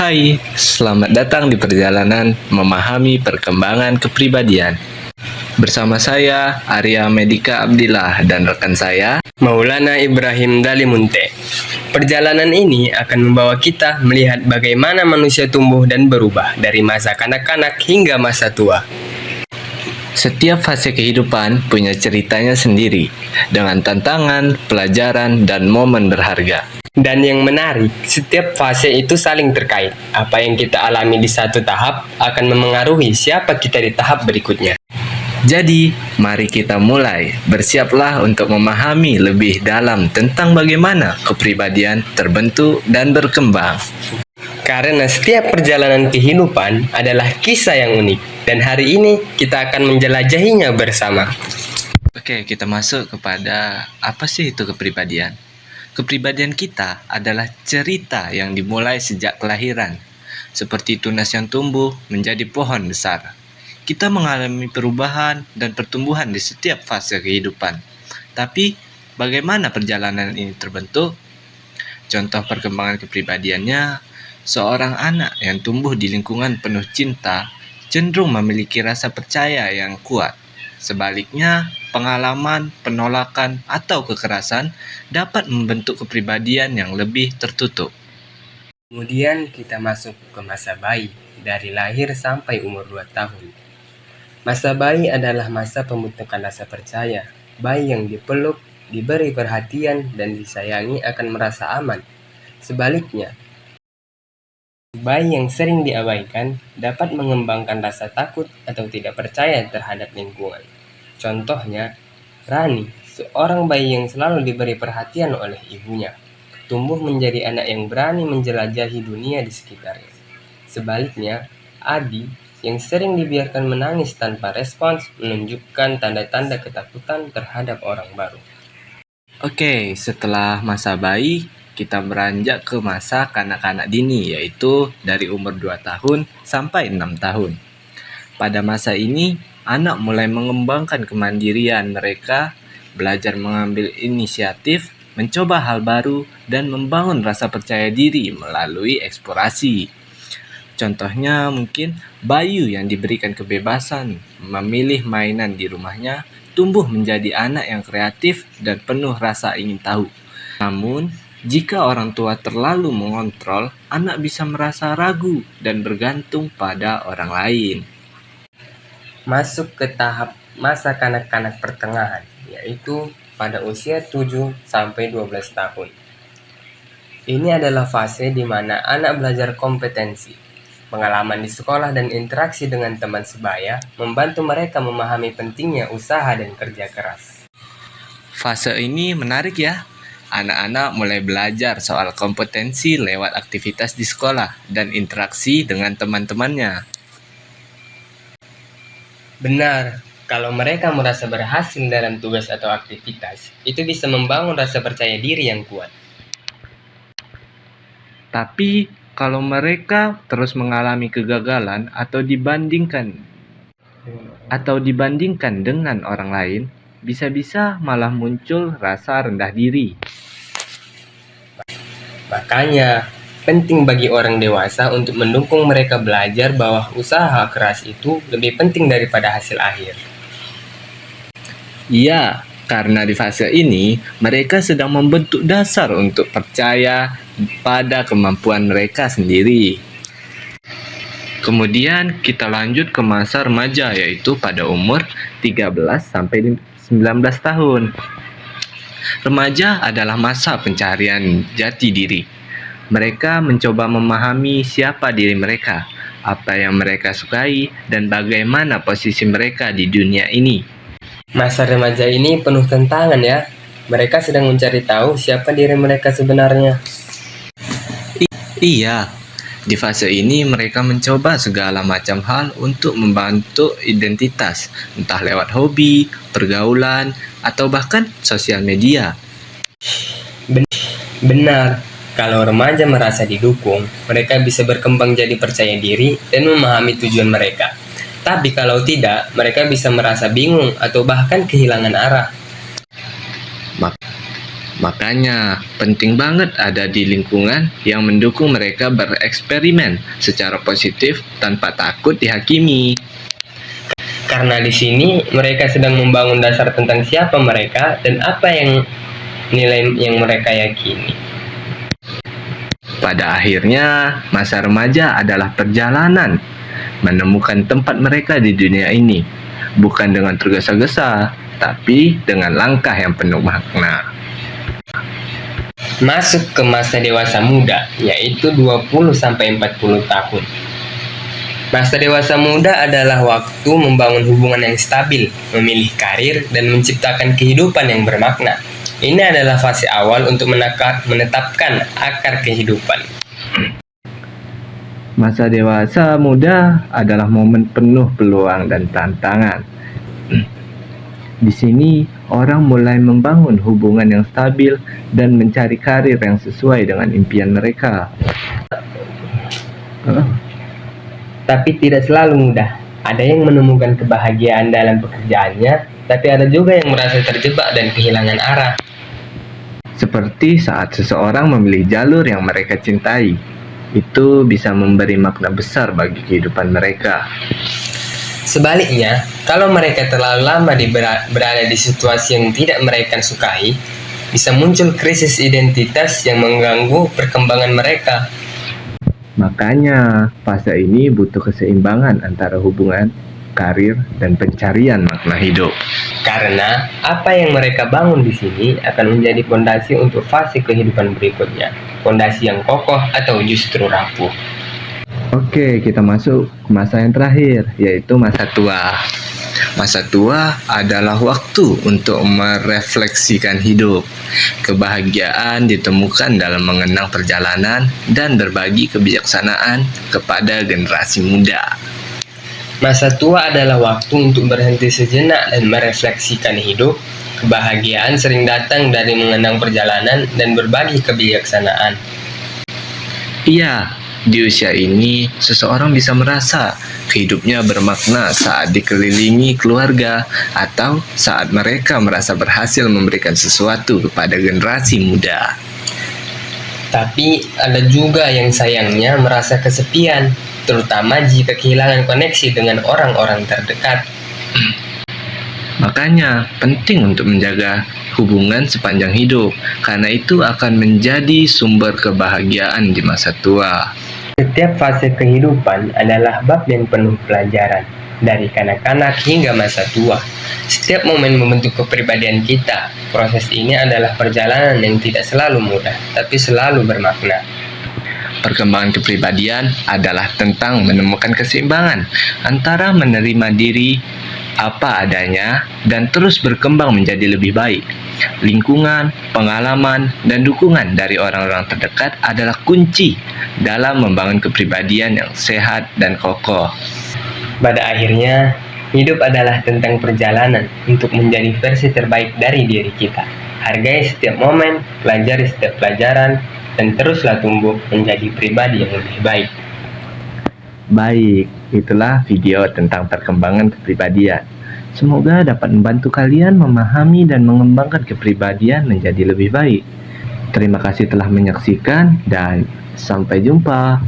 Hai, selamat datang di perjalanan memahami perkembangan kepribadian. Bersama saya, Arya Medika Abdillah, dan rekan saya, Maulana Ibrahim Dalimunte. Perjalanan ini akan membawa kita melihat bagaimana manusia tumbuh dan berubah dari masa kanak-kanak hingga masa tua. Setiap fase kehidupan punya ceritanya sendiri, dengan tantangan, pelajaran, dan momen berharga. Dan yang menarik, setiap fase itu saling terkait. Apa yang kita alami di satu tahap akan memengaruhi siapa kita di tahap berikutnya. Jadi, mari kita mulai. Bersiaplah untuk memahami lebih dalam tentang bagaimana kepribadian terbentuk dan berkembang. Karena setiap perjalanan kehidupan adalah kisah yang unik, dan hari ini kita akan menjelajahinya bersama. Oke, kita masuk kepada apa sih itu kepribadian? Kepribadian kita adalah cerita yang dimulai sejak kelahiran, seperti tunas yang tumbuh menjadi pohon besar. Kita mengalami perubahan dan pertumbuhan di setiap fase kehidupan. Tapi, bagaimana perjalanan ini terbentuk? Contoh perkembangan kepribadiannya, seorang anak yang tumbuh di lingkungan penuh cinta cenderung memiliki rasa percaya yang kuat. Sebaliknya, pengalaman, penolakan, atau kekerasan dapat membentuk kepribadian yang lebih tertutup. Kemudian kita masuk ke masa bayi, dari lahir sampai umur 2 tahun. Masa bayi adalah masa pembentukan rasa percaya. Bayi yang dipeluk, diberi perhatian, dan disayangi akan merasa aman. Sebaliknya, bayi yang sering diabaikan dapat mengembangkan rasa takut atau tidak percaya terhadap lingkungan. Contohnya, Rani, seorang bayi yang selalu diberi perhatian oleh ibunya, tumbuh menjadi anak yang berani menjelajahi dunia di sekitarnya. Sebaliknya, Adi, yang sering dibiarkan menangis tanpa respons, menunjukkan tanda-tanda ketakutan terhadap orang baru. Oke, setelah masa bayi, kita beranjak ke masa kanak-kanak dini, yaitu dari umur 2 tahun sampai 6 tahun. Pada masa ini, anak mulai mengembangkan kemandirian mereka, belajar mengambil inisiatif, mencoba hal baru, dan membangun rasa percaya diri melalui eksplorasi. Contohnya mungkin Bayu yang diberikan kebebasan memilih mainan di rumahnya tumbuh menjadi anak yang kreatif dan penuh rasa ingin tahu. Namun, jika orang tua terlalu mengontrol, anak bisa merasa ragu dan bergantung pada orang lain. Masuk ke tahap masa kanak-kanak pertengahan, yaitu pada usia 7 sampai 12 tahun. Ini adalah fase di mana anak belajar kompetensi. Pengalaman di sekolah dan interaksi dengan teman sebaya membantu mereka memahami pentingnya usaha dan kerja keras. Fase ini menarik ya. Anak-anak mulai belajar soal kompetensi lewat aktivitas di sekolah dan interaksi dengan teman-temannya. Benar, kalau mereka merasa berhasil dalam tugas atau aktivitas, itu bisa membangun rasa percaya diri yang kuat. Tapi kalau mereka terus mengalami kegagalan atau dibandingkan dengan orang lain, bisa-bisa malah muncul rasa rendah diri. Makanya, penting bagi orang dewasa untuk mendukung mereka belajar bahwa usaha keras itu lebih penting daripada hasil akhir. Iya, karena di fase ini mereka sedang membentuk dasar untuk percaya pada kemampuan mereka sendiri. Kemudian kita lanjut ke masa remaja, yaitu pada umur 13 sampai 19 tahun. Remaja adalah masa pencarian jati diri. Mereka mencoba memahami siapa diri mereka, apa yang mereka sukai, dan bagaimana posisi mereka di dunia ini. Masa remaja ini penuh tantangan ya. Mereka sedang mencari tahu siapa diri mereka sebenarnya. Iya, di fase ini mereka mencoba segala macam hal untuk membantu identitas, entah lewat hobi, pergaulan, atau bahkan sosial media. Benar, kalau remaja merasa didukung, mereka bisa berkembang jadi percaya diri dan memahami tujuan mereka. Tapi kalau tidak, mereka bisa merasa bingung atau bahkan kehilangan arah. Makanya, penting banget ada di lingkungan yang mendukung mereka bereksperimen secara positif tanpa takut dihakimi. Karena di sini mereka sedang membangun dasar tentang siapa mereka dan apa yang nilai yang mereka yakini. Pada akhirnya, masa remaja adalah perjalanan menemukan tempat mereka di dunia ini, bukan dengan tergesa-gesa, tapi dengan langkah yang penuh makna. Masuk ke masa dewasa muda, yaitu 20-40 tahun. Masa dewasa muda adalah waktu membangun hubungan yang stabil, memilih karir, dan menciptakan kehidupan yang bermakna. Ini adalah fase awal untuk menetapkan akar kehidupan. Masa dewasa muda adalah momen penuh peluang dan tantangan. Di sini, orang mulai membangun hubungan yang stabil dan mencari karir yang sesuai dengan impian mereka. Tapi tidak selalu mudah. Ada yang menemukan kebahagiaan dalam pekerjaannya, tapi ada juga yang merasa terjebak dan kehilangan arah. Seperti saat seseorang memilih jalur yang mereka cintai, itu bisa memberi makna besar bagi kehidupan mereka. Sebaliknya, kalau mereka terlalu lama berada di situasi yang tidak mereka sukai, bisa muncul krisis identitas yang mengganggu perkembangan mereka. Makanya, fase ini butuh keseimbangan antara hubungan, karir, dan pencarian makna hidup. Karena apa yang mereka bangun di sini akan menjadi fondasi untuk fase kehidupan berikutnya. Fondasi yang kokoh atau justru rapuh. Oke, kita masuk ke masa yang terakhir, yaitu masa tua. Masa tua adalah waktu untuk merefleksikan hidup. Kebahagiaan ditemukan dalam mengenang perjalanan dan berbagi kebijaksanaan kepada generasi muda. Masa tua adalah waktu untuk berhenti sejenak dan merefleksikan hidup. Kebahagiaan sering datang dari mengenang perjalanan dan berbagi kebijaksanaan. Iya, di usia ini, seseorang bisa merasa hidupnya bermakna saat dikelilingi keluarga atau saat mereka merasa berhasil memberikan sesuatu kepada generasi muda. Tapi ada juga yang sayangnya merasa kesepian, terutama jika kehilangan koneksi dengan orang-orang terdekat. Makanya, penting untuk menjaga hubungan sepanjang hidup, karena itu akan menjadi sumber kebahagiaan di masa tua. Setiap fase kehidupan adalah bab yang penuh pelajaran, dari kanak-kanak hingga masa tua. Setiap momen membentuk kepribadian kita. Proses ini adalah perjalanan yang tidak selalu mudah, tapi selalu bermakna. Perkembangan kepribadian adalah tentang menemukan keseimbangan antara menerima diri apa adanya dan terus berkembang menjadi lebih baik. Lingkungan, pengalaman, dan dukungan dari orang-orang terdekat adalah kunci dalam membangun kepribadian yang sehat dan kokoh. Pada akhirnya, hidup adalah tentang perjalanan untuk menjadi versi terbaik dari diri kita. Hargai setiap momen, pelajari setiap pelajaran, dan teruslah tumbuh menjadi pribadi yang lebih baik. Baik, itulah video tentang perkembangan kepribadian. Semoga dapat membantu kalian memahami dan mengembangkan kepribadian menjadi lebih baik. Terima kasih telah menyaksikan dan sampai jumpa.